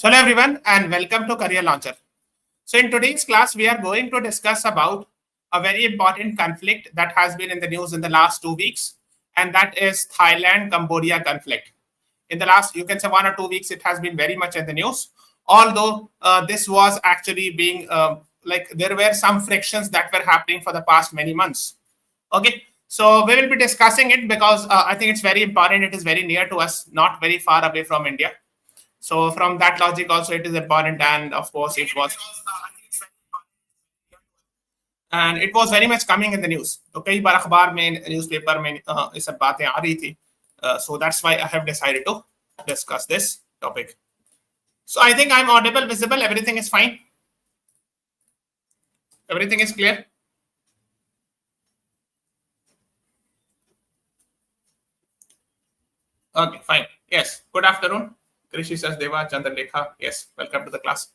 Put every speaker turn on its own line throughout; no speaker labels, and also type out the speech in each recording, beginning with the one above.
Hello everyone and welcome to Career Launcher. So in today's class, we are going to discuss about a very important conflict that has been in the news in the last 2 weeks, and that is Thailand-Cambodia conflict. In the last, you can say 1 or 2 weeks, it has been very much in the news, although this was actually being like there were some frictions that were happening for the past many months. Okay, so we will be discussing it because I think it's very important. It is very near to us, not very far away from India. So from that logic also it is important, and of course it was very much coming in the news. तो कई बार अखबार में newspaper में ये सब बातें आ रही थी. So that's why I have decided to discuss this topic. So I think I'm audible, visible, everything is fine. Everything is clear. Okay, fine. Yes. Good afternoon. Krishi Sachdeva, Chandralekha. Yes, welcome to the class.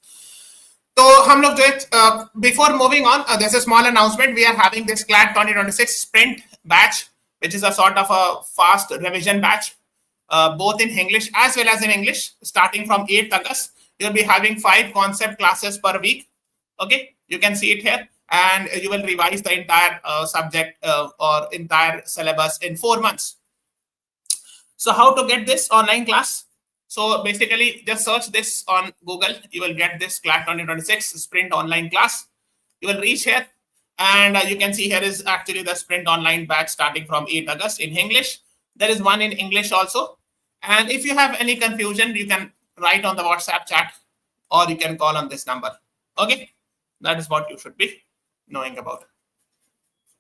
So, हम लोग जो before moving on, there's a small announcement. We are having this CLAT 2026 sprint batch, which is a sort of a fast revision batch, both in English as well as in English. Starting from 8th August, you'll be having 5 concept classes per week. Okay, you can see it here, and you will revise the entire subject or entire syllabus in 4 months. So, how to get this online class? So basically, just search this on Google. You will get this CLAT 2026 sprint online class. You will reach here, and you can see here is actually the sprint online batch starting from 8th August in English. There is one in English also. And if you have any confusion, you can write on the WhatsApp chat, or you can call on this number. Okay, that is what you should be knowing about.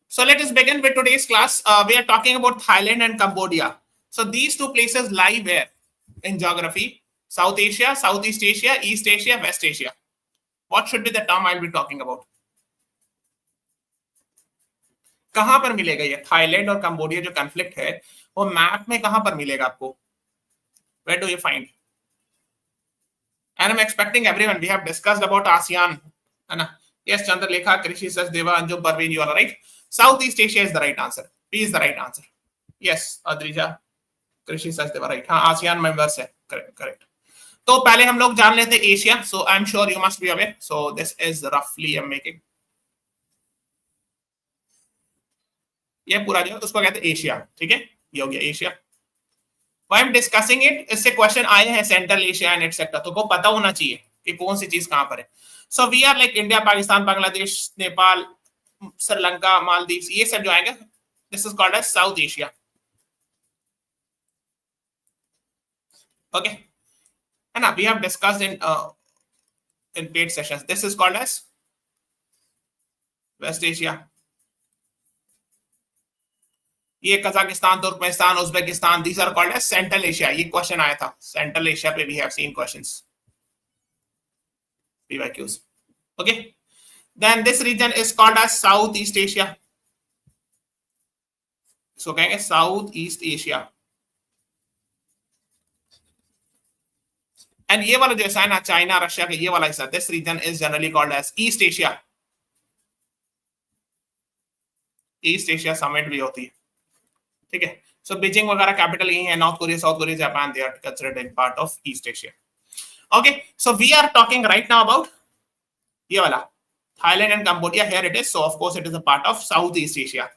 So let us begin with today's class. We are talking about Thailand and Cambodia. So these two places lie where? In geography, South Asia, Southeast Asia, East Asia, West Asia. What should be the term I'll be talking about? कहां पर मिलेगा ये Thailand और Cambodia जो conflict है वो map में कहां पर मिलेगा आपको? Where do you find? And I'm expecting everyone. We have discussed about ASEAN. Yes, Chandralekha, Krishi Sachdeva, Anjum Parveen, you are right. Southeast Asia is the right answer. P is the right answer. Yes, Adrija. कृषि Sachdeva right. हाँ, ASEAN members है. Correct. तो पहले हम लोग जान लेते हैं Asia. So I am sure you must be aware. So this is रफली आई एम मेकिंग ये पूरा जो उसको कहते हैं एशिया. ठीक है, ये हो गया Asia. Why I am discussing it, इससे क्वेश्चन आए हैं सेंट्रल एशिया एंड एटसेट्रा, तो को पता होना चाहिए कि कौन सी चीज कहां पर है. So we are like India, Pakistan, Bangladesh, Nepal, Sri Lanka, Maldives, ये सब जो आएगा this is called as South Asia. Okay, and we have discussed in paid sessions. This is called as West Asia. ये Kazakhstan, Turkmenistan, Uzbekistan, these are called as Central Asia. ये question आया था Central Asia पे. We have seen questions, PYQs. Okay, then this region is called as Southeast Asia. So कहेंगे Southeast Asia. And ये वाला जो है ना चाइना, रशिया का ये वाला हिस्सा, this region is generally called as East Asia. East Asia summit भी होती है. ठीक है, सो बीजिंग वगैरह कैपिटल यही है. North Korea, South Korea, Japan, they are considered in part of East Asia. Okay, so we are talking right now about ये वाला Thailand and Cambodia. Here it is. So of course it is a part of South East Asia.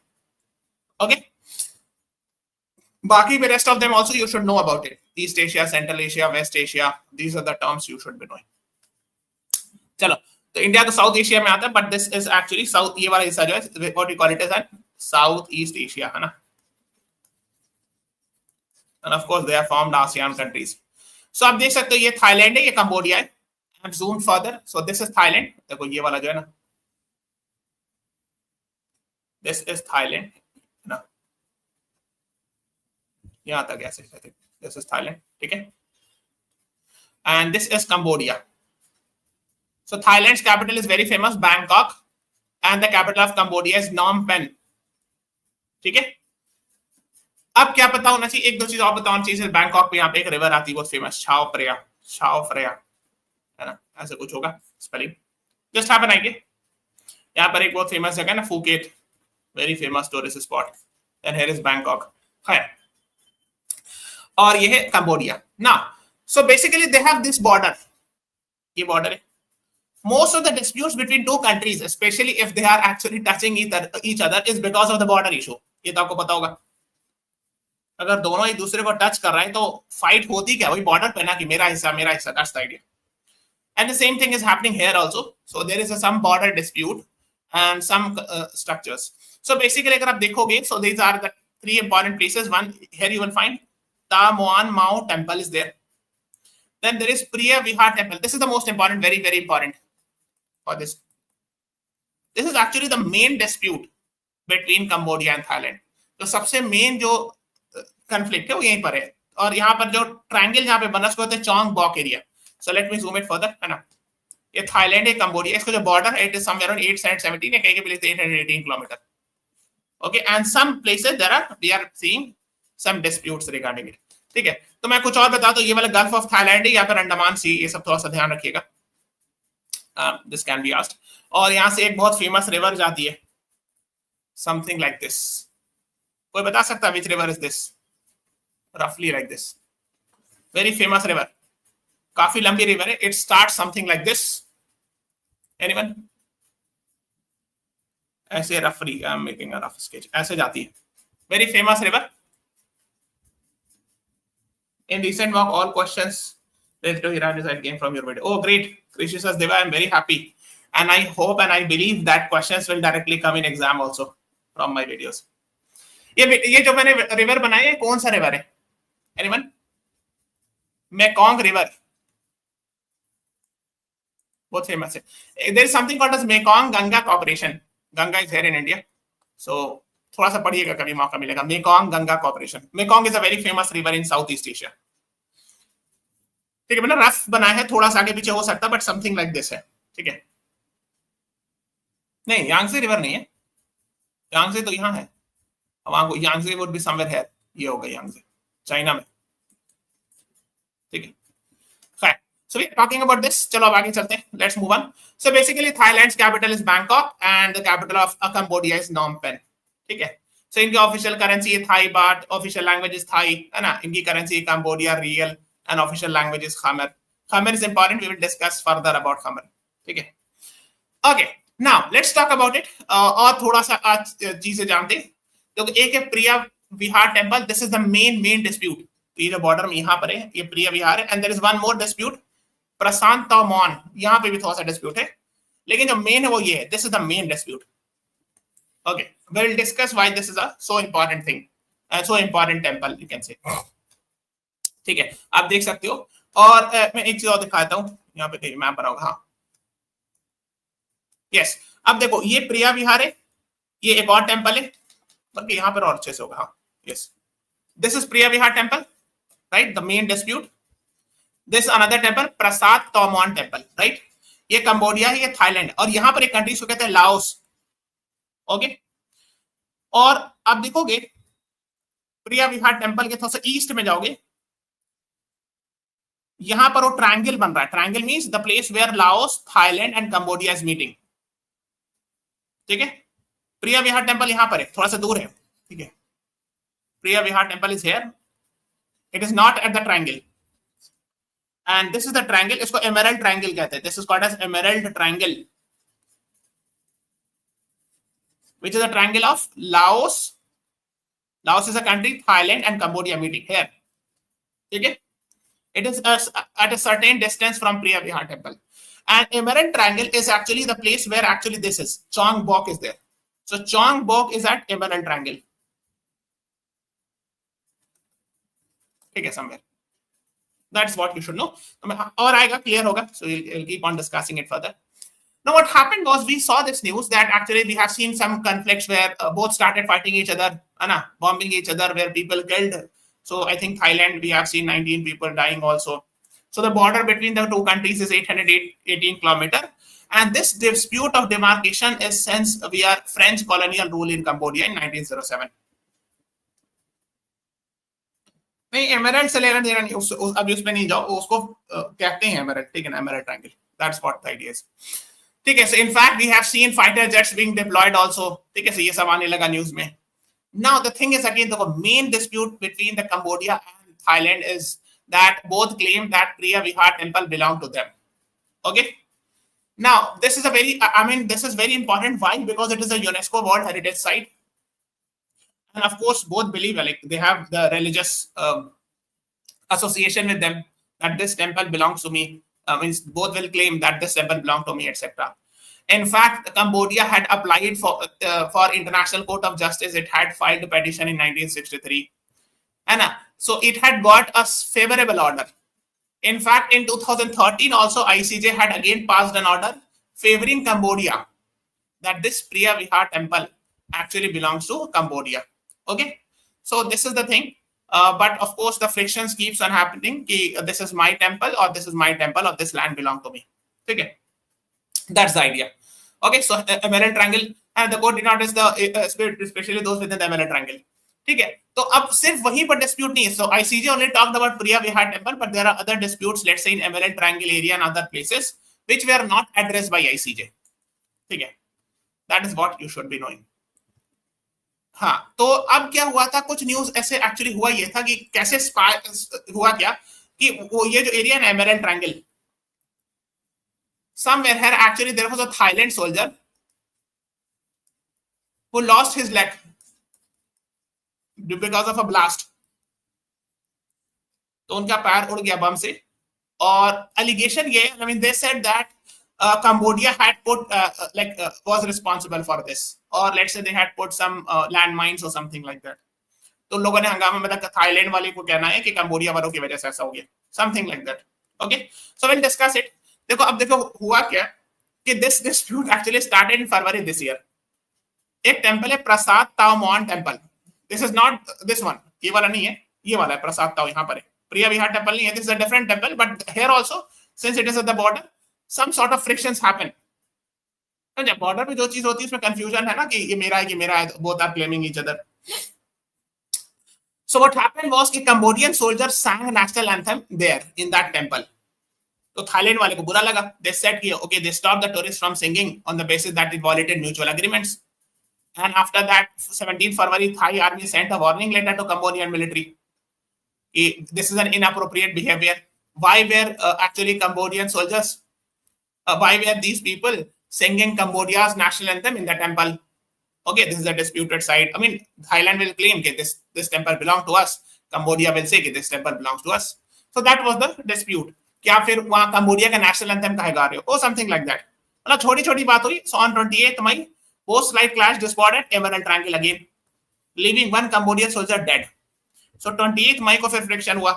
Okay, बाकी rest of them also you should know about it. East Asia, Central Asia, West Asia, these are the terms you should be knowing. चलो, तो India तो south Asia में आता है, but this is actually south, ये वाला हिस्सा जो है what we call it as south East Asia, है ना. And of course they are formed ASEAN countries. So आप देख सकते हो ये थाईलैंड है, ये कंबोडिया है. And zoom further, so this is Thailand. देखो ये वाला जो है ना, this is Thailand. यहाँ तक ऐसे दिस इज थाईलैंड. ठीक है, and this is Cambodia. So Thailand's capital is very famous, Bangkok, and the capital of Cambodia is Phnom Penh. ठीक है, अब क्या पता होना चाहिए, एक दो चीज और पता होना चाहिए. बैंकॉक पे यहाँ पे एक रिवर आती है बहुत फेमस, छाओ फ्रेया, है ना, ऐसे कुछ होगा स्पेलिंग. जस्ट हैपन आइए, यहाँ पर एक बहुत फेमस जगह ना, Phuket, very famous tourist spot. And here is Bangkok. है, और ये है Cambodia. Now so basically they have this border. ये बॉर्डर है. Most of the disputes between two countries, especially if they are actually touching each other, is because of the border issue. ये तो आपको पता होगा. अगर दोनों एक दूसरे को टच कर रहे हैं तो फाइट होती क्या, वही बॉर्डर पे ना, कि मेरा हिस्सा. That's the idea. And the same thing is happening here also. So there is some border dispute and some structures. So basically अगर आप देखोगे, so these are the three important places. One, here you will find Ta Moan Mao temple is there. Then there is Preah Vihear temple. This is the most important, very, very important for this. This is actually the main dispute between Cambodia and Thailand. तो सबसे main जो conflict है वो यहीं पर है. और यहाँ पर जो ट्रायंगल जहाँ पे बना उसको कहते हैं चोंग Bok area. So let me zoom it further, है ना. ये थाईलैंड है, कंबोडिया, इसका जो बॉर्डर है, it is somewhere around 817 है, कहीं के place 818 kilometre. Okay, and some places we are seeing some disputes regarding it. ठीक है, तो मैं कुछ और बता दूं. ये वाला गल्फ ऑफ थाईलैंड है, यहाँ पर अंडमान सी, ये सब थोड़ा सा ध्यान रखिएगा. This can be asked. और यहाँ से एक बहुत फेमस रिवर जाती है, something like this. कोई बता सकता है which river is this? Roughly like this. Very famous river. काफी लंबी रिवर है. It starts something like this. Anyone? ऐसे roughly, I'm making a rough sketch. ऐसे जाती है. Very famous river. In recent mock, all questions related to Iran design came from your video. Oh, great. Krishna Deva, I'm very happy. And I hope and I believe that questions will directly come in exam also from my videos. ये जो मैंने river बनाई है, कौन सा river है? Anyone? Mekong River. बहुत famous है. There is something called as Mekong Ganga Corporation. Ganga is here in India. So थोड़ा सा पढ़िएगा, कभी मौका मिलेगा. Mekong Ganga Corporation. Mekong is a very famous river in Southeast Asia. ठीक है, मैंने रफ बनाया है, थोड़ा सा आगे पीछे हो सकता, बट समथिंग लाइक दिस है. ठीक है, नहीं यांगसे रिवर नहीं है. यांगसे तो यहाँ है, वहां को यांगसे वुड बी समवेयर हियर. ये होगा यांगसे, चाइना में. ठीक है, खैर. So we are talking about this. चलो अब आगे चलते हैं. Let's move on. So basically Thailand's capital is Bangkok and the capital of Cambodia is Phnom Penh. ठीक है. So इनकी ऑफिशियल करेंसी है Thai baht, official language is Thai, है ना. इनकी करेंसी है Cambodia riel and official language is Khmer. Khmer is important. We will discuss further about Khmer. ठीक है. Okay. Now let's talk about it. और थोड़ा सा चीजें जानते हैं. तो एक है Preah Vihear temple. This is the main dispute. ये जो बॉर्डर में यहाँ पर है, ये प्रिया विहार है. And there is one more dispute. प्रशांत तोमोन, यहाँ पे भी थोड़ा सा डिस्प्यूट है, लेकिन जो मेन है वो ये है. This is the main dispute. Okay. We will discuss why this is a so important thing, so important temple you can say. ठीक है, आप देख सकते हो. और मैं एक चीज और दिखाता हूँ, यहाँ पे कहीं मैप बना होगा. हाँ, यस. अब देखो, ये प्रिया विहार है, ये एक और टेम्पल है, बल्कि यहाँ पर और अच्छे से होगा. हाँ, yes. This is Preah Vihear temple, right, the main dispute. This another temple, Prasat Ta Moan temple, right. ये कंबोडिया है, ये थाईलैंड, और यहाँ पर एक कंट्री को कहते हैं लाओस. ओके. और आप देखोगे प्रिया विहार टेम्पल के थोड़ा सा ईस्ट में जाओगे, यहां पर वो ट्रायंगल बन रहा है. Triangle means the place where Laos, Thailand and Cambodia is meeting. ठीक है. प्रिया विहार टेम्पल यहां पर है, थोड़ा सा दूर है. ठीक है. Preah Vihear temple is here. It is not at the triangle. And this is the triangle. इसको एमरल्ड ट्रायंगल कहते हैं. This is called as emerald triangle, which is a triangle of Laos. Laos is a country, Thailand and Cambodia meeting here. ठीक है. It is at a certain distance from Preah Vihear Temple. And Emerald Triangle is actually the place where actually this is. Chong Bok is there. So Chong Bok is at Emerald Triangle. ठीक है, somewhere. That's what you should know. और आएगा, clear होगा. So we'll keep on discussing it further. Now what happened was we saw this news that actually we have seen some conflicts where both started fighting each other, bombing each other, where people killed. So I think Thailand, we have seen 19 people dying also. So the border between the two countries is 818 kilometers. And this dispute of demarcation is since we are French colonial rule in Cambodia in 1907. नहीं, emerald से लेना देना नहीं, अभी उसमें नहीं जाओ. उसको कहते हैं एमरल्ड. ठीक है ना, emerald triangle. That's what the idea is. ठीक है. So in fact we have seen fighter jets being deployed also. ठीक है. So ये सब आने लगा न्यूज में. Now the thing is, again, the main dispute between the Cambodia and Thailand is that both claim that Preah Vihear Temple belong to them. Okay. Now, this is a very, I mean, this is very important. Why? Because it is a UNESCO World Heritage Site. And of course, both believe, like, they have the religious association with them that this temple belongs to me. Means both will claim that this temple belongs to me, etc. In fact, Cambodia had applied for International Court of Justice. It had filed a petition in 1963. And so it had got a favorable order. In fact, in 2013 also, ICJ had again passed an order favoring Cambodia, that this Preah Vihear Temple actually belongs to Cambodia. Okay, so this is the thing. But of course, the frictions keeps on happening. This is my temple, or this is my temple, or this land belongs to me. Okay, that's the idea. Okay, so Emerald Triangle, and the court did not address the especially those within the Emerald Triangle. ठीक है, तो अब सिर्फ वहीं पर dispute नहीं है. So ICJ only talked about Preah Vihear Temple, but there are other disputes, let's say in Emerald Triangle area and other places, which were not addressed by ICJ. ठीक है, that is what you should be knowing. हाँ, तो अब क्या हुआ था, कुछ news ऐसे एक्चुअली हुआ ये था कि कैसे हुआ क्या कि वो ये जो एरिया है emerald triangle, somewhere here actually there was a Thailand soldier who lost his leg because of a blast. तो उनका पैर उड़ गया बम से, और एलिगेशन ये, I mean they said that Cambodia had put was responsible for this, or let's say they had put some landmines or something like that. तो लोगों ने हंगामा में बताया थाईलैंड वाले को कहना है कि कंबोडिया वालों की वजह से ऐसा हो गया, something like that. Okay, so we'll discuss it. देखो अब देखो हुआ क्या कि this dispute actually started in February this year. एक टेंपल है प्रसाद ताओ मॉन temple. This is not this one, ये वाला नहीं है, ये वाला है प्रसाद ताओ, यहाँ पर है. प्रिया विहार टेंपल नहीं है, this is a different temple, but here also since it is at the border, some sort of frictions happen. तो जब बॉर्डर पे जो चीज होती है उसमें कंफ्यूजन है ना कि ये मेरा है कि मेरा है, both are claiming each other. So what happened was कि Cambodian soldiers sang national anthem there in that temple. तो थाईलैंड वाले को बुरा लगा. They said कि okay, they stopped the tourists from singing on the basis that it violated mutual agreements. And after that, 17 February, Thai army sent a warning letter to Cambodian military. This is an inappropriate behavior. Why were actually Cambodian soldiers? Why were these people singing Cambodia's national anthem in the temple? Okay, this is a disputed site. I mean, Thailand will claim that this temple belongs to us. Cambodia will say that this temple belongs to us. So that was the dispute. क्या फिर वहाँ Cambodia का national anthem काहे गा रहे हो? Or something like that. मतलब छोटी-छोटी बात हुई. So on 28th May, post-slight clash disputed Emerald Triangle again, leaving one Cambodian soldier dead. So 28th May को फिर friction हुआ.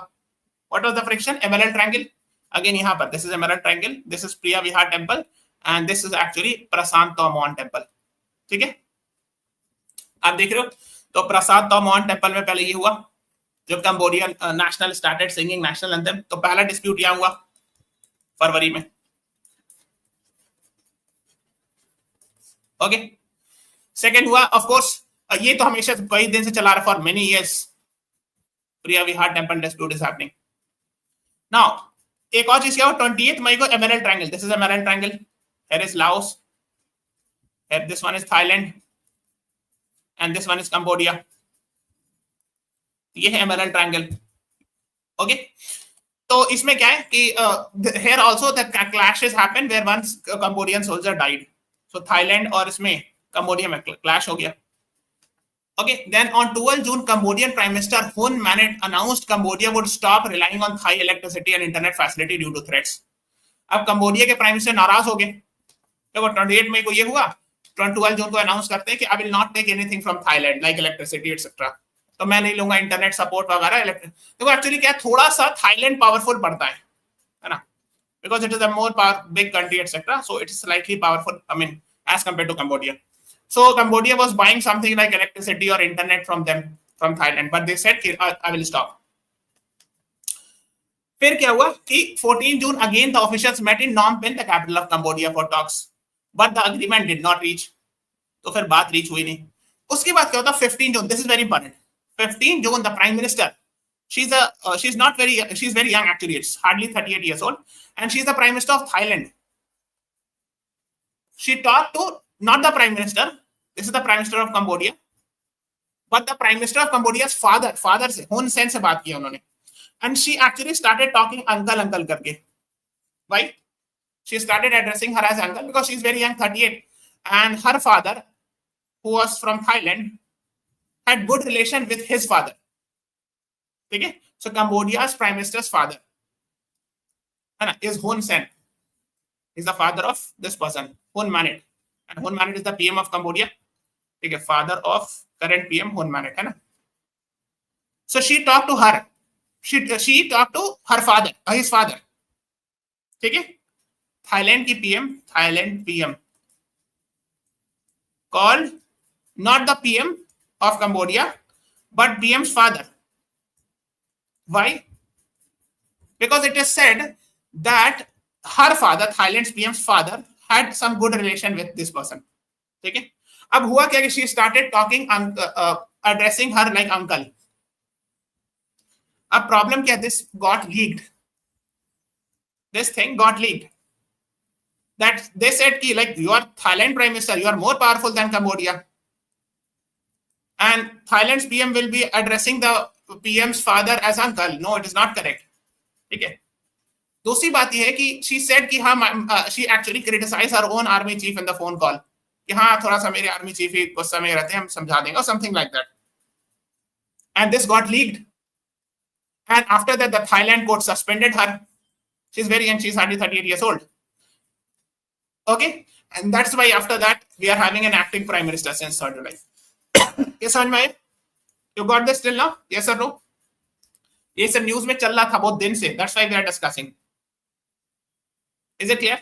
What was the friction? Emerald Triangle. Again यहाँ पर, this is Emerald Triangle, this is Preah Vihear Temple, and this is actually Prasant Tomon Temple. ठीक है? आप देख रहे हो? तो प्रसाद तोमोन टेंपल में पहले ये हुआ जब Cambodian national started singing national anthem. तो पहला डिस्प्यूट यहाँ हुआ फरवरी में. ओके, सेकंड हुआ ऑफ कोर्स, ये तो हमेशा कई दिन से चला रहा for many years. Priya Vihar temple dispute is happening now. एक और चीज क्या हुआ 28 मई को emerald triangle. This is emerald triangle. Here is Laos, here this one is Thailand, and this one is Cambodia. ये है एमरल्ड ट्रायंगल. ओके, तो इसमें क्या है कि here also the clashes happened where one Cambodian soldier died. So Thailand और इसमें Cambodia में clash हो गया. Okay, then on 12 June, Cambodian Prime Minister Hun Manet announced Cambodia would stop relying on Thai electricity and internet facility due to threats. अब Cambodia के prime minister नाराज हो गए. देखो 28 मई को ये हुआ, 12 जून को अनाउंस करते हैं कि I will not take anything from Thailand like electricity etcetera. तो मैं नहीं लूंगा इंटरनेट सपोर्ट वगैरह. देखो एक्चुअली क्या थोड़ा सा थाईलैंड पावरफुल पड़ता है ना, because it is a more big country etcetera, so it is slightly powerful I mean as compare to Cambodia. So Cambodia was buying something like electricity और internet from them from Thailand, but they said I will stop. फिर क्या हुआ कि 14 June again the officials met in Phnom Penh, the capital of Cambodia, for talks, but the agreement did not reach. तो फिर बात reach हुई नहीं. उसके बाद क्या होता 15 June, this is very important. 15 June the prime minister, she's very young actually, it's hardly 38 years old, and she's the prime minister of Thailand. She talked to not the prime minister, this is the prime minister of Cambodia, but the prime minister of Cambodia's father से हुन सेन से बात किया उन्होंने, and she actually started talking uncle करके. Why? she started addressing her as uncle because she's very young, 38, and her father, who was from Thailand, had good relation with his father. Okay, so Cambodia's prime minister's father is Hun Sen. He's the father of this person, Hun Manet, and Hun Manet is the PM of Cambodia. Okay, father of current PM Hun Manet, है ना? So she talked to her. She talked to her father, his father. ठीक है? Thailand की PM, Thailand PM called not the PM of Cambodia, but PM's father. Why? Because it is said that her father, Thailand's PM's father, had some good relation with this person. ठीक है? अब हुआ क्या कि she started talking, addressing her like uncle. अब problem क्या? This got leaked. This thing got leaked. That they said कि like you are Thailand prime minister, you are more powerful than Cambodia, and Thailand's PM will be addressing the PM's father as uncle. No, it is not correct. ठीक है? दूसरी बात यह है कि she said कि हाँ, she actually criticized her own army chief in the phone call कि हाँ थोड़ा सा मेरे army chief ही गुस्सा में रहते हैं, हम समझा देंगे, or something like that. And this got leaked. And after that, the Thailand court suspended her. She's very young. She's hardly 38 years old. Okay, and that's why after that we are having an acting prime minister since 3rd July. Yes, Anjay, you got this till now? Yes or no? ये सब news में चल रहा था बहुत दिन से. That's why we are discussing. Is it clear?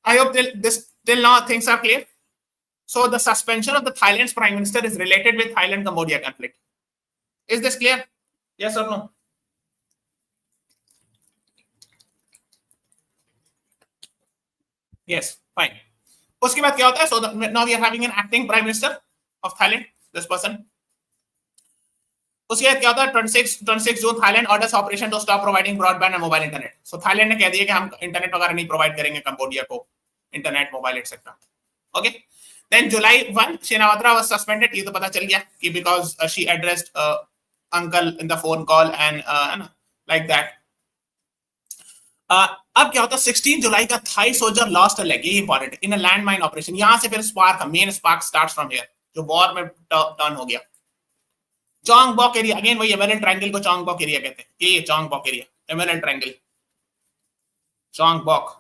I hope till now things are clear. So the suspension of the Thailand's prime minister is related with Thailand-Cambodia conflict. Is this clear? Yes or no? Yes, fine. उसके बाद क्या होता है? So now we are having an acting prime minister of Thailand, this person. उसके बाद क्या होता है? 26 जून Thailand orders operation to stop providing broadband and mobile internet. So Thailand ने कह दिया कि हम इंटरनेट वगैरह नहीं प्रोवाइड करेंगे कंबोडिया को, internet, mobile etcetera. Okay. Then July 1, Shinawatra was suspended. ये तो पता चल गया कि because she addressed uncle in the phone call and like that. अब क्या होता है? 16 जुलाई का Thai soldier lost a leg, ये important, in a land mine operation. यहां से फिर spark, main spark starts from here, जो वॉर में टर्न हो गया. चोंग बॉक एरिया, अगेन वही एमरल्ड ट्रायंगल को चोंग बॉक एरिया कहते हैं. ये Chong Bok area, emerald triangle, Chong Bok.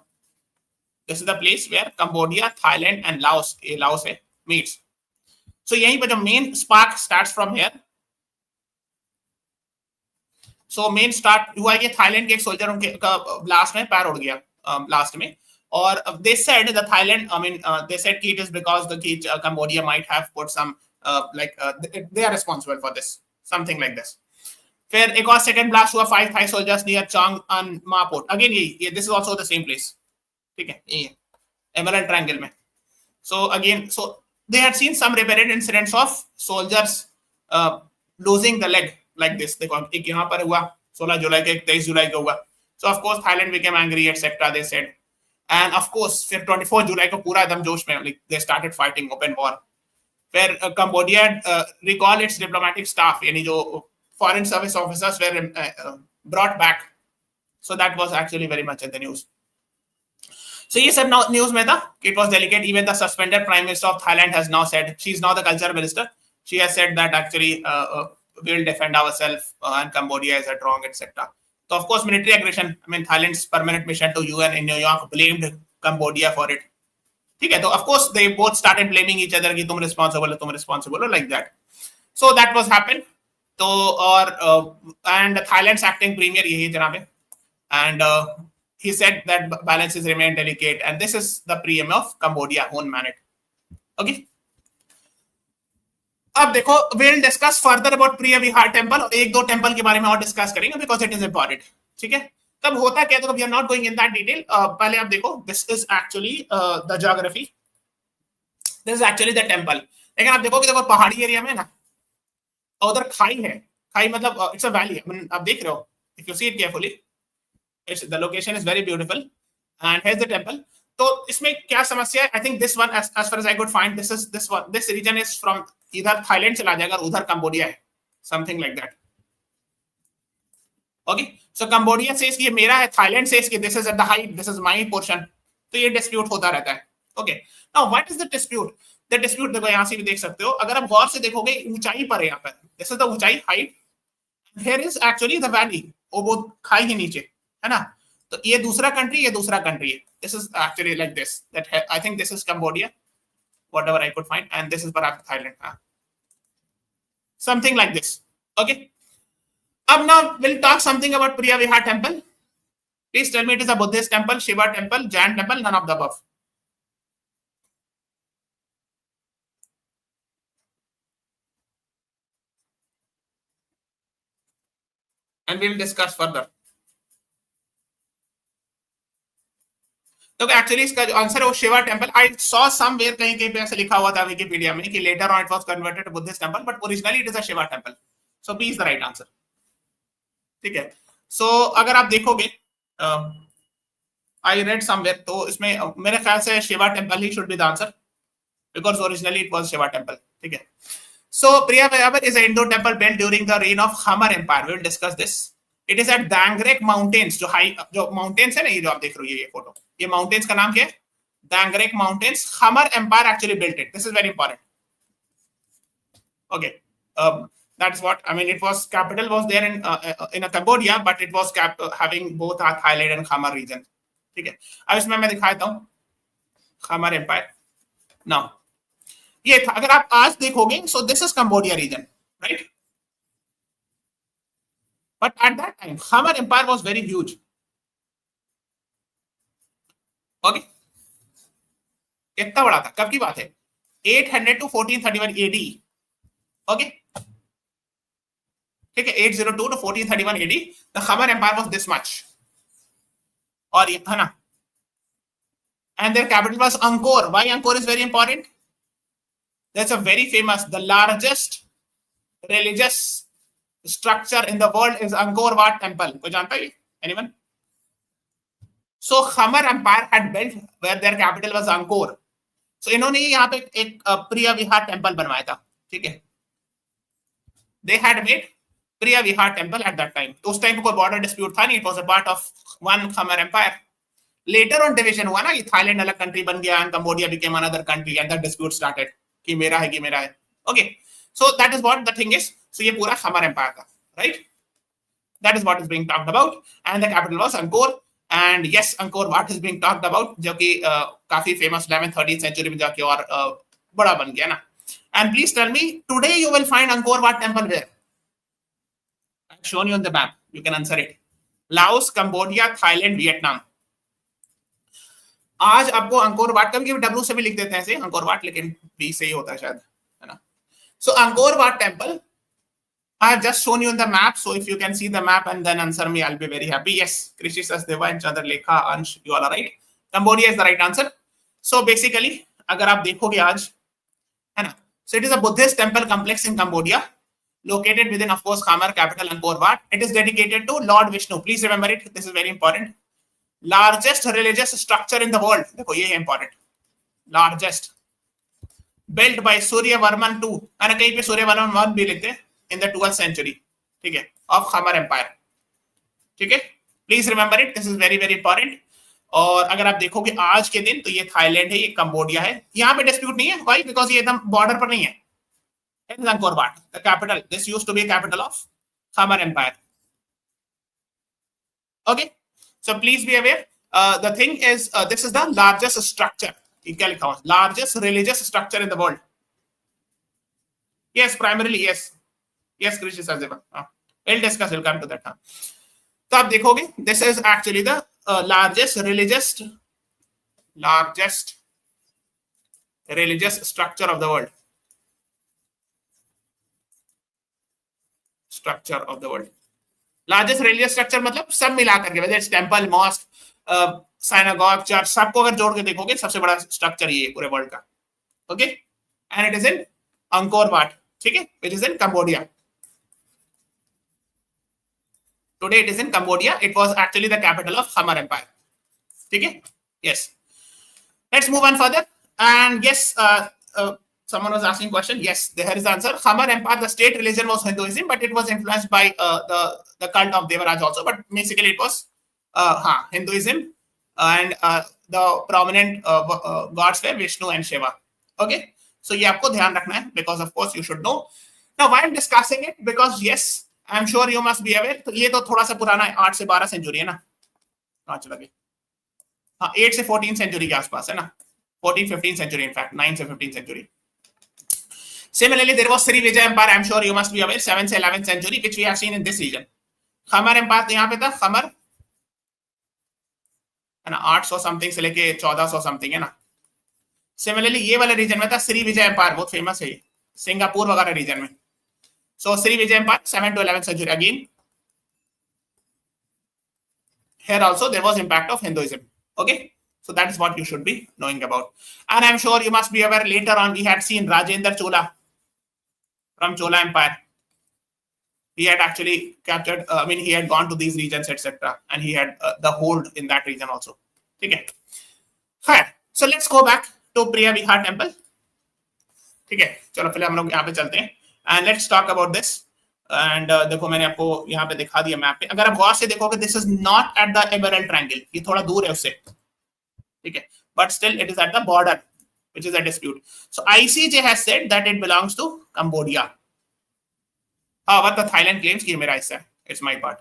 This is the place where Cambodia, Thailand and Laos, ये लाओस है, मीट्स. सो यहीं पर जो main spark starts from here. So main start हुआ कि थाईलैंड के एक सोल्जर उनके ब्लास्ट में पैर उड़ गया, ब्लास्ट में. और they said the Thailand, they said कि it is because the Cambodia might have put some they are responsible for this, something like this. फिर एक और सेकंड ब्लास्ट हुआ, 5 Thai soldiers near Chang Ma Port. Again ये this is also the same place. ठीक है, ये Emerald Triangle में. So again, so they had seen some repeated incidents of soldiers losing the leg like this. देखो एक यहाँ पर हुआ 16 जुलाई के, 23 जुलाई को हुआ. So of course Thailand became angry, etc. They said, and of course फिर 24 जुलाई को पूरा एकदम जोश में, like they started fighting open war. फिर Cambodia recall its diplomatic staff, यानी जो foreign service officers were brought back. So that was actually very much in the news. So ये सब news में था. It was delicate. Even the suspended prime minister of Thailand has now said, she is now the culture minister. She has said that actually we will defend ourselves and Cambodia is at wrong, etc. So of course military aggression. I mean Thailand's permanent mission to UN in New York blamed Cambodia for it. ठीक है, तो of course they both started blaming each other कि तुम responsible हो, like that. So that was happened. तो और and Thailand's acting premier यही जनाब है, and he said that balances remain delicate, and this is the PM of Cambodia, Hun Manet. Okay. अब देखो, we'll discuss further about Preah Vihear Temple, और एक दो टेम्पल के बारे में और डिस्कस करेंगे because it is important. ठीक है, तब होता क्या, तो we are not going in that detail. पहले आप देखो, this is actually the geography. This is actually the temple. लेकिन आप देखो कि देखो पहाड़ी एरिया में ना, उधर खाई है. खाई मतलब it's a valley. आप देख रहे हो, if you see it carefully, the location is very beautiful, and here's the temple. तो इसमें क्या समस्या है? I think this one, as far as I could find, this region is from इधर थाईलैंड चला जाएगा, उधर कंबोडिया है, something like that. Okay, So Cambodia says कि ये मेरा है, Thailand says कि this is at the height, this is my portion. तो ये dispute होता रहता है. Okay. Now what is the dispute? The dispute देखो यहाँ से भी देख सकते हो. अगर आप गौर से देखोगे ऊंचाई पर है यहाँ पर. This is the ऊंचाई, height. Here is actually the valley. वो बहुत खाई ही नीचे है ना. तो ये दूसरा कंट्री, ये दूसरा कंट्री है. This is actually like this. That I think this is Cambodia, whatever I could find, and this is perhaps Thailand. Something like this. Okay. Now we'll talk something about Preah Vihear Temple. Please tell me it is a Buddhist temple, Shiva temple, Jain temple, none of the above. And we will discuss further. तो actually इसका जो answer है वो Shiva temple. I saw somewhere कहीं कहीं पे ऐसे लिखा हुआ था विकिपीडिया में कि later on it was converted to Buddhist temple, but originally it is a Shiva temple. So B is the right answer. ठीक है. सो अगर आप देखोगे आई रेड समवेयर, तो इसमें मेरे ख्याल से शिवा टेम्पल ही should be the answer because originally it was Shiva temple. ठीक है. So Preah Vihear is a Hindu temple built during the reign of Khmer empire. We will discuss this. It is at Dangrek mountains. जो mountains है ना, ये जो आप देख रहे हो ये फोटो, ये माउंटेन्स का नाम क्या है? Dangrek mountains. Khmer empire actually built it. This is very important. Okay. That's what I mean. It was capital was there in Cambodia, but it was having both Thailand and Khmer region. ठीक है. अब इसमें मैं दिखाता हूँ Qamar empire. Now ये था. अगर आप आज देखोगे, so this is Cambodia region, right? But at that time, Khmer empire was very huge. Okay. कितना बड़ा था? कब की बात है? 800 to 1431 AD. Okay. ठीक है. 802 to 1431 AD. The Khmer empire was this much. और ये था ना. And their capital was Angkor. Why Angkor is very important? That's a very famous, the largest religious structure in the world is Angkor Wat temple. कोई जानता है? Anyone? So Khmer empire had built where their capital was Angkor. So इन्होंने यहाँ पे एक प्रिया Vihear temple बनवाया था. ठीक है. They had made Preah Vihear Temple at that time. उस टाइम कोई बॉर्डर डिस्प्यूट था नहीं. It was a part of one Khmer empire. Later on division हुआ ना, ये थाईलैंड अलग कंट्री बन गया and Cambodia became another country and the dispute started कि मेरा है कि मेरा है. Okay. So that is what the thing is. So ये पूरा Khmer empire था, right? That is what is being talked about, and the capital was Angkor. And yes, Angkor Wat is being talked about, जो कि काफी famous 11th 13th century में जाके और बड़ा बन गया ना. And please tell me, today you will find Angkor Wat temple where? I've shown you on the map. You can answer it. Laos, Cambodia, Thailand, Vietnam. आज आपको अंकोर वाट का भी डब्ल्यू से भी लिख देते हैं ऐसे अंकोर वाट, लेकिन बी से ही होता है शायद, है ना. So Angkor Wat temple I have just shown you on the map. So if you can see the map and then answer me, I'll be very happy. Yes, Krishi Sasdeva and Chandralekha, Ansh, you all are right. Cambodia is the right answer. So basically, अगर आप देखोगे आज, है ना, so it is a Buddhist temple complex in Cambodia, located within, of course, Khmer capital Angkor Wat. It is dedicated to Lord Vishnu. Please remember it. This is very important. Largest religious structure in the world. देखो ये है important. Largest. Built by Surya Varman II. है ना, कहीं पे सूर्य Varman I भी लिखते हैं. In the 12th century, ठीक है, of Khmer empire. ठीक है. Please remember it. This is very very important. और अगर आप देखोगे आज के दिन, तो ये थाईलैंड है, ये कंबोडिया है. यहाँ पे डिस्प्यूट नहीं है. Why? Because ये एकदम बॉर्डर पर नहीं है. It is Angkor Wat, the capital. This used to be a capital of Khmer empire. Okay. So please be aware. The thing is, this is the largest structure. क्या लिखा हुआ? Largest religious structure in the world. Yes, primarily yes. Yes, Krishi Sasdeva. We'll discuss. We'll come to that. तो आप देखोगे, this is actually the largest religious structure of the world. Structure of the world. Largest religious structure मतलब सब मिला करके, whether it's temple, mosque, synagogue, church, सबको अगर जोड़ के देखोगे, सबसे बड़ा स्ट्रक्चर ये है पूरे वर्ल्ड का. Okay, and it is in Angkor Wat. ठीक है, which is in Cambodia. Today it is in Cambodia. It was actually the capital of Khmer empire. ठीक है. Yes. Let's move on further. And yes, someone was asking question. Yes, there is the answer. Khmer Empire, the state religion was Hinduism, but it was influenced by the cult of Devaraj also. But basically, it was Hinduism, and the prominent gods were Vishnu and Shiva. Okay, so ये आपको ध्यान रखना है, because of course you should know. Now why I'm discussing it, because yes, I'm sure you must be aware. तो ये तो थोड़ा सा पुराना है, 8 से 12 सेंचुरी है ना, कहाँ चला गया? हाँ, 8 से 14 सेंचुरी के आसपास है ना, 14-15 century, in fact 9 से 15 century. Similarly, there was Sri Vijaya Empire. I'm sure you must be aware, 7th से 11th century, which we have seen in this region. Khmer Empire यहाँ पे था, खमर है ना, 800 समथिंग से लेके 1400 समथिंग है ना. सिमिलरली ये वाले रीजन में था श्री विजय एम्पायर, बहुत फेमस है ये, सिंगापुर वगैरह रीजन में. So Sri Vijaya empire 7th to 11th century. Again here also there was impact of Hinduism. Okay, so that is what you should be knowing about. And I'm sure you must be aware, later on we had seen Rajendra Chola from Chola Empire. He had actually captured, he had gone to these regions, etc. And he had the hold in that region also. Okay. Right. So let's go back to Preah Vihear Temple. Okay. चलो पहले हम लोग यहाँ पे चलते हैं. And let's talk about this. And देखो मैंने आपको यहाँ पे दिखा दिया मैप पे. अगर आप गौर से देखोगे, this is not at the Emerald Triangle. ये थोड़ा दूर है उससे. ठीक है. But still it is at the border, which is a dispute. So ICJ has said that it belongs to Cambodia. What the Thailand claims कि मेरा हिस्सा है. It's my part.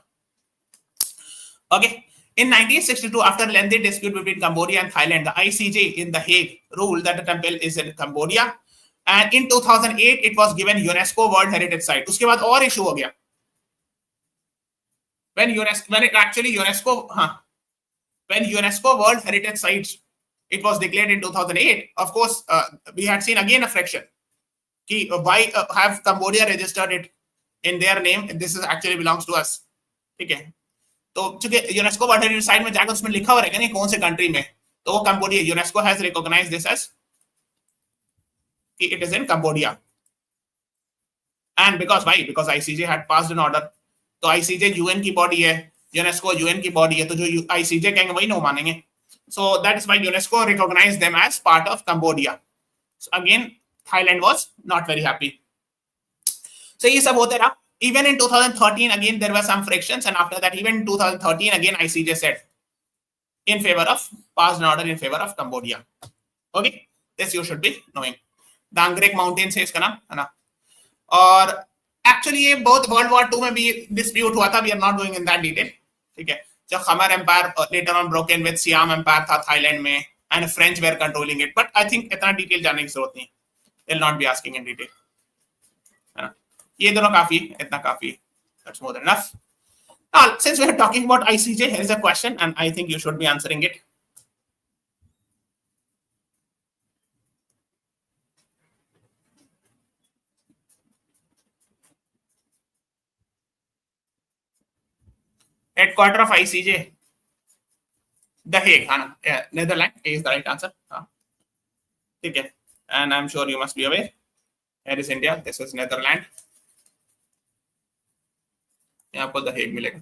Okay. In 1962, after a lengthy dispute between Cambodia and Thailand, the ICJ in The Hague ruled that the temple is in Cambodia. And in 2008, it was given UNESCO World Heritage Site. उसके बाद और issue हो गया. When UNESCO World Heritage Sites, it was declared in 2008. Of course, we had seen again a friction. Why have Cambodia registered it in their name? This is actually belongs to us. ठीक है. तो चूंकि UNESCO world heritage site में जाकर उसमें लिखा हुआ रहेगा नहीं कौन से कंट्री में, तो वो Cambodia, UNESCO has recognized this as कि it is in Cambodia. And because ICJ had passed an order. तो आईसीजे यूएन की बॉडी है, यूनेस्को यूएन की बॉडी है, तो जो आईसीजे कहेंगे वही नो मानेंगे. So that is why UNESCO recognized them as part of Cambodia. So again Thailand was not very happy. So ये सब होते रहा. Even in 2013, again, there were some frictions. And after that, even in 2013, again, ICJ said passed an order in favor of Cambodia. Okay, this you should be knowing. Dangrek Mountains है इसका नाम, है ना. और actually ये बहुत World War II में भी dispute हुआ था. We are not going in that detail. ठीक है. जब Khmer Empire later on broke in with Siam Empire था Thailand में, and French were controlling it. But I think इतना detail जाने की जरूरत नहीं. They'll not be asking in detail. है ना. ये दोनों काफी, इतना काफी. That's more than enough. Now, since we are talking about ICJ, here is a question, and I think you should be answering it. Headquarter of ICJ, The Hague, Netherlands is the right answer. Okay, and I'm sure you must be aware. Here is India. This is Netherlands. यहाँ पर the Hague मिलेगा,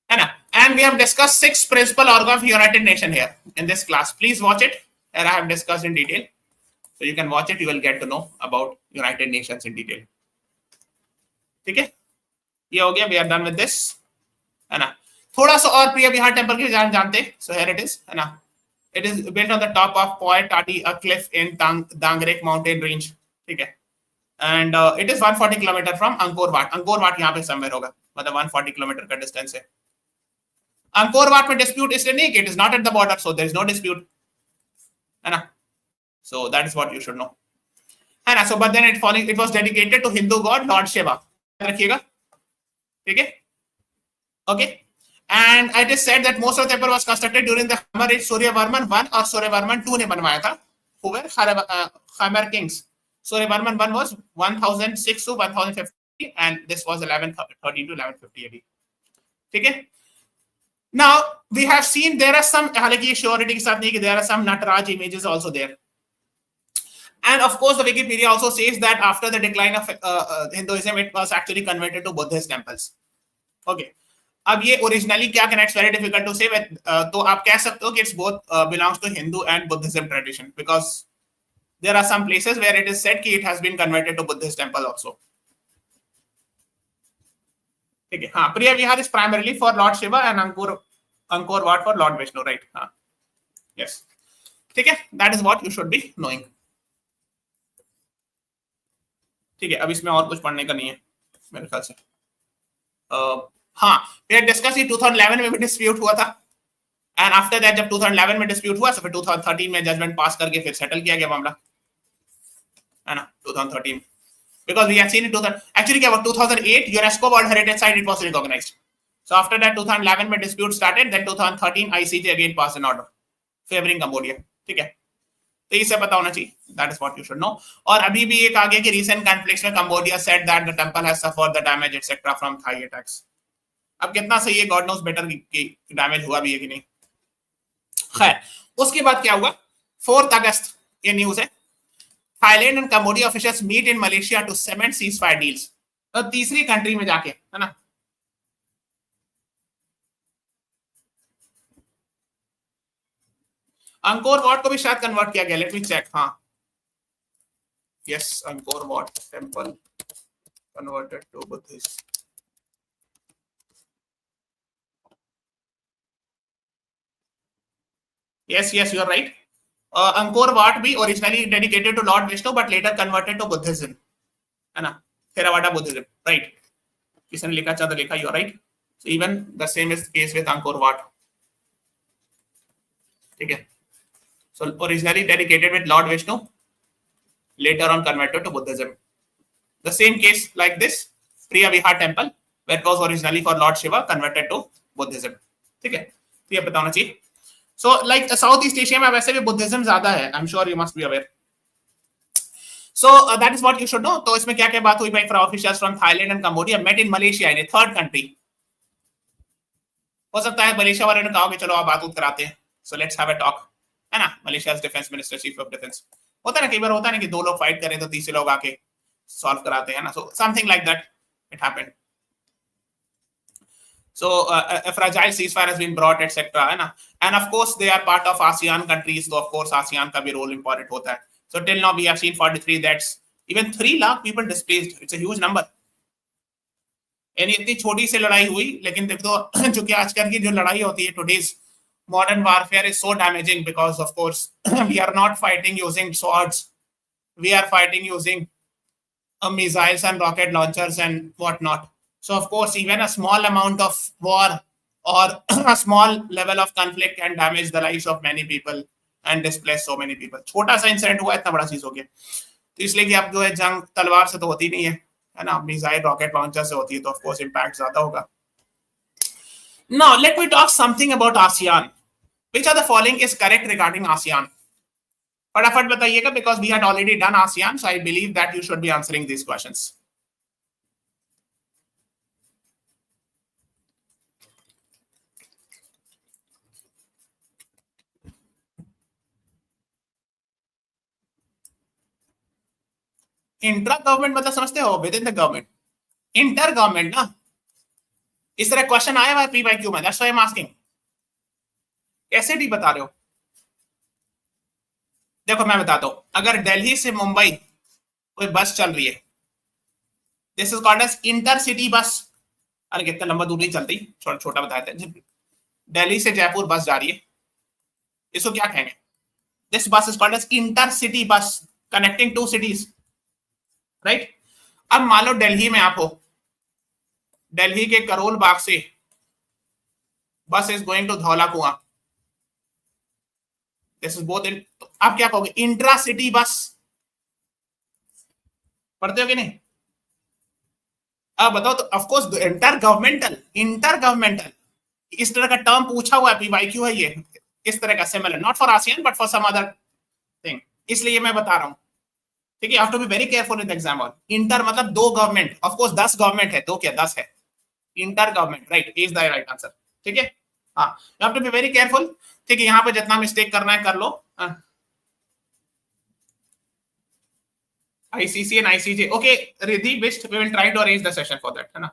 है ना. And we have discussed 6 principal organs of United Nations here in this class. Please watch it. Here I have discussed in detail, so you can watch it. You will get to know about United Nations in detail. ठीक है, ये हो गया. We are done with this, है ना. थोड़ा सा और प्रिया विहार टेम्पल के जानते. So here it is, है ना. It is built on the top of Poet Tati, a cliff in Dangrek mountain range. ठीक है. And it is 140 kilometre from Angkor Wat. Angkor Wat यहाँ पे समवेयर होगा, मतलब 140 किलोमीटर का डिस्टेंस है. अंकोर वाट में डिस्प्यूट इसलिए नहीं कि it is not at the border, so there is no dispute, है ना. So that is what you should know, है ना. So but then it was dedicated to Hindu god lord Shiva. रखिएगा, ठीक है. Okay. And it is said that most of the temple was constructed during the Khmer Suryavarman 1 और Suryavarman 2 ने बनवाया था. Who were Khmer kings. Suryavarman 1 was 1006 to 1050, and this was 1113 to 1150 AD. ठीक है. Now we have seen there are some, हालांकि surety के साथ नहीं कि there are some Nataraj images also there. And of course, the Wikipedia also says that after the decline of Hinduism, it was actually converted to Buddhist temples. Okay. अब ये originally क्या connects, very difficult to से, तो आप कह सकते हो कि it's both belongs to Hindu and Buddhism tradition, because there are some places where it is said कि it has been converted to Buddhist temple also. ठीक है. हाँ, Preah Vihear is primarily for lord Shiva and Angkor Wat for lord Vishnu, right. हाँ, yes. ठीक है, that is what you should be knowing. ठीक है, अब इसमें और कुछ पढ़ने का नहीं है मेरे ख्याल से. हाँ, फिर डिस्कस 2011 में भी डिस्प्यूट हुआ था, एंड आफ्टर दैट जब 2011 में डिस्प्यूट हुआ तो फिर 2013 में जजमेंट पास करके फिर सेटल किया गया मामला, है ना. 2013 because we have seen it. Actually क्या हुआ, 2008 UNESCO World Heritage Site it was recognized. So after that 2011 में dispute started, then 2013 ICJ again passed an order favoring Cambodia. ठीक है, तो इससे पता होना चाहिए. That is what you should know. और अभी भी एक आगे की recent conflicts में Cambodia said that the temple has suffered the damage etc from Thai attacks. अब कितना सही है, God knows better कि डैमेज हुआ भी है कि नहीं. खैर, उसके बाद क्या हुआ, 4 अगस्त ये न्यूज है, Thailand and Cambodia officials meet in Malaysia to cement ceasefire deals. तो तीसरी कंट्री में जाके, है ना. अंकोर वाट को भी शायद कन्वर्ट किया गया, लेट मी चेक. हाँ, yes, Angkor Wat temple converted to Buddhist. Yes, you are right. Angkor Wat भी originally dedicated to Lord Vishnu but later converted to Buddhism, है ना. Theravada Buddhism, right. किसने लिखा, चाहता लिखा, you are right. So even the same is the case with Angkor Wat. ठीक है. So originally dedicated with Lord Vishnu, later on converted to Buddhism. The same case like this, Preah Vihear Temple, where it was originally for Lord Shiva, converted to Buddhism. ठीक है, तो ये बताना चाहिए. So like south East Asia में वैसे भी Buddhism ज्यादा है, I am sure you must be aware. So that is what you should know. तो इसमें क्या क्या बात हुई भाई, for officials from Thailand and Cambodia met in Malaysia in a third country. हो सकता है मलेशिया वाले ने कहा कि चलो आप बात कराते हैं, so let's have a talk, है ना. Malaysia's defence minister, chief of defence, होता है ना, कई बार होता है ना कि 2 लोग फाइट करें तो तीसरे लोग आके सॉल्व कराते हैं ना. So something like that it happened. So a fragile ceasefire has been brought, etc. है ना. And of course they are part of ASEAN countries, so of course ASEAN का भी role important होता है. So till now we have seen 43 deaths, even 3 lakh people displaced. It's a huge number. यानी इतनी छोटी सी लड़ाई हुई, लेकिन देखो जो कि आजकल की जो लड़ाई होती है, today's modern warfare is so damaging because of course we are not fighting using swords, we are fighting using missiles and rocket launchers and whatnot. So of course even a small amount of war or a small level of conflict can damage the lives of many people and displace so many people. छोटा सा incident हुआ, इतना बड़ा चीज हो गया. तो इसलिए कि अब जो है जंग तलवार से तो होती नहीं है ना, मिसाइल रॉकेट लॉन्चर से होती है, तो ऑफ कोर्स इंपैक्ट ज्यादा होगा. Now let me talk something about ASEAN. Which of the following is correct regarding ASEAN? फटाफट बताइएगा, because we had already done ASEAN, so I believe that you should be answering these questions. Intra government मतलब समझते हो, with in the government. Inter government ना, इस तरह question आया हुआ है PYQ में, that's why I am asking. कैसे डी बता रहे हो? देखो मैं बताता हूं, अगर दिल्ली से मुंबई कोई बस चल रही है, this is called as intercity bus. अरे कितना लंबा दूर नहीं चलती, छोटा छोटा बताते हैं. दिल्ली से जयपुर बस जा रही है, इसको क्या कहेंगे? दिस बस इज कॉल्ड एज इंटरसिटी बस, कनेक्टिंग 2 सिटीज, राइट. अब मान लो दिल्ली में आप हो, दिल्ली के करोल बाग से बस इज गोइंग टू धौला कुआं, दिस इज बोथ इन. आप क्या कहोगे? Intra city bus. पढ़ते हो कि नहीं? अब बताओ. तो ऑफ कोर्स इंटर गवर्नमेंटल इस तरह का टर्म पूछा हुआ है, PYQ है ये, इस तरह का similar, not for ASEAN but for some other thing, इसलिए मैं बता रहा हूं. ठीक है, you have to be very careful in the exam. और इंटर मतलब 2 गवर्नमेंट, ऑफ कोर्स 10 गवर्नमेंट है, 2 क्या 10 है. Inter government, right, is the right answer. ठीक है, हाँ, you have to be very careful. ठीक है, यहाँ पे जितना मिस्टेक करना है कर लो. ICC and ICJ, okay, Riddhi, we will try to arrange the session for that, है ना.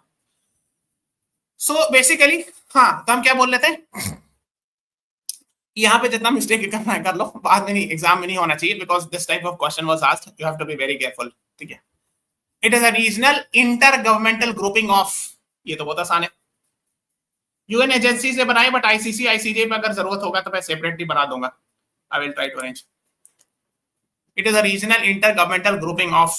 सो बेसिकली हाँ, तो हम क्या बोल रहे थे, यहाँ पे जितना मिस्टेक करना है कर लो, बाद में नहीं, एग्जाम में नहीं होना चाहिए, because this type of question was asked, you have to be very careful, ठीक है। It is a regional inter governmental grouping of, ये तो बहुत आसान है, यूएन एजेंसी से बनाए, बट आईसीसी आईसीजे पे अगर जरूरत होगा तो मैं सेपरेटली बना दूंगा, I will try to arrange. It is a regional inter governmental grouping of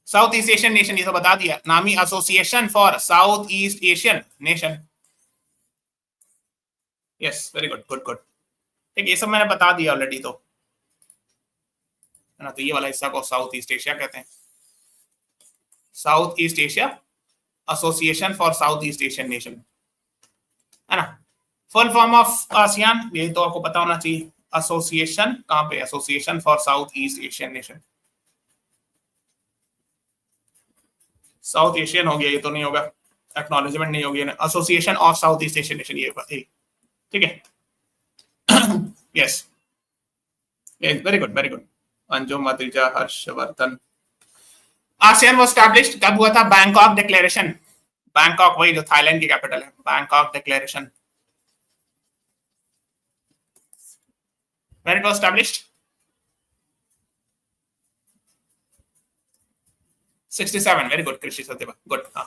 South East Asian nation, ये तो बता दिया, namely association for South East Asian nation. Yes, very good, good good, ठीक, ये सब मैंने बता दिया ऑलरेडी, तो है ना, तो ये वाला हिस्सा को साउथ ईस्ट एशिया कहते हैं, south East Asia association for South East Asian nation, है ना। फुल फॉर्म ऑफ आसियान, ये तो आपको पता होना चाहिए, एसोसिएशन कहाँ पे, association for South East Asian nation, South Asian हो गया, ये तो नहीं होगा, एक्नॉलेजमेंट नहीं होगी, association of South East Asian nation, ये ठीक है। Yes, very good very good, Anjum Atija Harshvardhan. ASEAN was established कब हुआ था, बैंकॉक डिक्लेरेशन, बैंकॉक वही जो थाईलैंड की कैपिटल है, Bangkok declaration, when it was established 67, very good कृषि सत्यवा, गुड, हाँ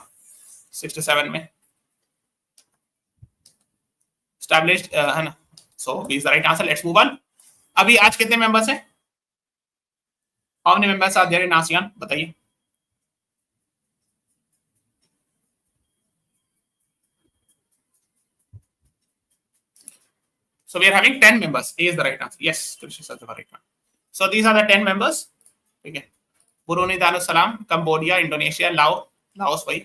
67 में established, है ना, so B is the right answer, let's move on। अभी आज कितने मेंबर्स हैं, how many members are there in ASEAN, बताइए। So we are having 10 members, A is the right answer, yes कृषि सत्यवा, right answer। So these are the 10 members, ठीक है। Brunei Darussalam, Cambodia, Indonesia, Laos वही,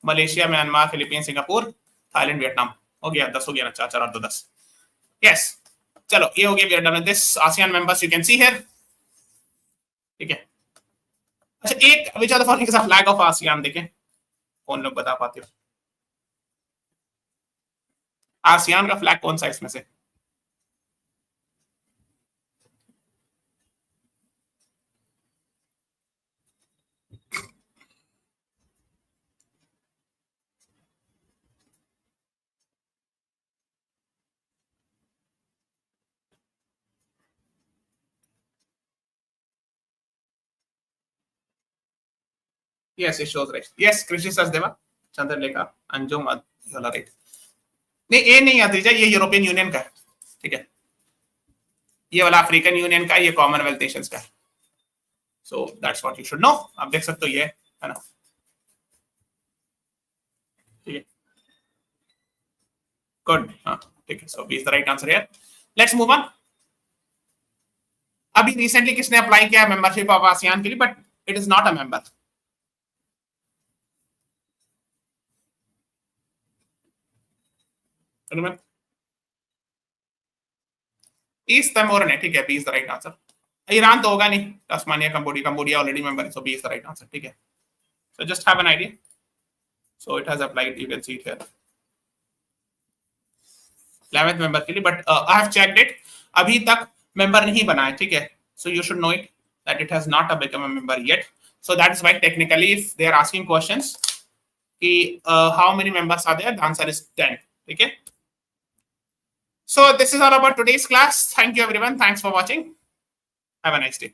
Malaysia, Myanmar, Philippines, Singapore, Thailand, Vietnam, हो गया 10 हो गया ना, 4 4 और 2 10, यस। चलो ये हो गया, we are done with this ASEAN members, you can see here, ठीक है। अच्छा, एक which are the following flag of ASEAN, देखें कौन लोग बता पाते हो, आसियान का फ्लैग कौन सा इसमें से, yes it shows right, yes कृषि सचदेवा, चंद्रलेखा, अंजुम योला, राइट। नहीं ये नहीं आती, ये यूरोपियन यूनियन का है, ठीक है, ये वाला अफ्रीकन यूनियन का, ये कॉमनवेल्थ नेशंस का है, so that's what you should no, आप देख सकते हो, ये है ना, ठीक है, गुड, हाँ ठीक है, so B is the right answer here, let's move on. अभी रिसेंटली किसने अप्लाई किया मेंबरशिप ऑफ आसियान के लिए, but it is not a member, East Timor ने, ठीक है, B is the right answer. Iran तो होगा नहीं, तस्मानिया, कंबोडिया ऑलरेडी मेंबर है, so B is the right answer, ठीक है। So just have an idea, so it has applied, you can see it here 11th member के लिए, but I have checked it, अभी तक member नहीं बना है, ठीक है, so you should know it that it has not become a member yet, so that is why technically if they are asking questions कि how many members are there, the answer is 10, ठीक है। So this is all about today's class. Thank you everyone, thanks for watching, have a nice day।